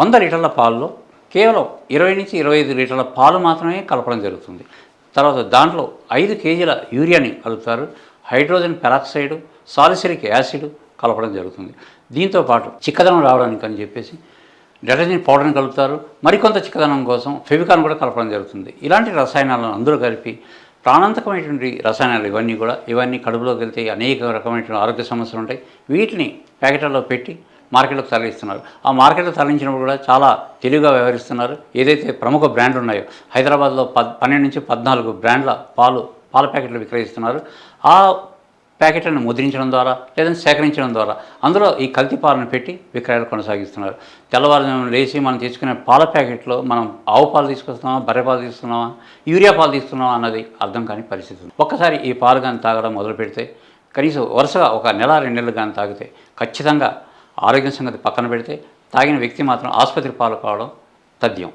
100 లీటర్ల పాలలో కేవలం 20 నుంచి 25 లీటర్ల పాలు మాత్రమే కలపడం జరుగుతుంది. తర్వాత దాంట్లో 5 కేజీల యూరియాని కలుపుతారు. హైడ్రోజన్ పెరాక్సైడ్, సాలిసిలిక్ యాసిడ్ కలపడం జరుగుతుంది. దీంతోపాటు చిక్కదనం రావడానికి అని చెప్పేసి డిటర్జెంట్ పౌడర్ని కలుపుతారు. మరికొంత చిక్కదనం కోసం ఫెవికాన్ కూడా కలపడం జరుగుతుంది. ఇలాంటి రసాయనాలను అందరూ కలిపి ప్రాణాంతకమైనటువంటి రసాయనాలు ఇవన్నీ కడుపులోకి వెళ్తే అనేక రకమైనటువంటి ఆరోగ్య సమస్యలు ఉంటాయి. వీటిని ప్యాకెట్లలో పెట్టి మార్కెట్లోకి తరలిస్తున్నారు. ఆ మార్కెట్లో తరలించినప్పుడు కూడా చాలా తెలివిగా వ్యవహరిస్తున్నారు. ఏదైతే ప్రముఖ బ్రాండ్లు ఉన్నాయో హైదరాబాద్లో 12 నుంచి 14 బ్రాండ్ల పాల ప్యాకెట్లు విక్రయిస్తున్నారు. ఆ ప్యాకెట్లను ముద్రించడం ద్వారా లేదంటే సేకరించడం ద్వారా అందులో ఈ కల్తీ పాలను పెట్టి విక్రయాలు కొనసాగిస్తున్నారు. తెల్లవారుజామున లేచి మనం తీసుకునే పాల ప్యాకెట్లో మనం ఆవు పాలు తీసుకొస్తున్నామా, బర్రె పాలు తీసుకున్నామా, యూరియా పాలు తీసుకున్నామా అన్నది అర్థం కాని పరిస్థితి ఉంది. ఒక్కసారి ఈ పాలు కానీ తాగడం మొదలు పెడితే కనీసం వరుసగా 1 నెల 2 నెలలు కానీ తాగితే ఖచ్చితంగా ఆరోగ్యం సంగతి పక్కన పెడితే తాగిన వ్యక్తి మాత్రం ఆసుపత్రి పాలు కావడం తథ్యం.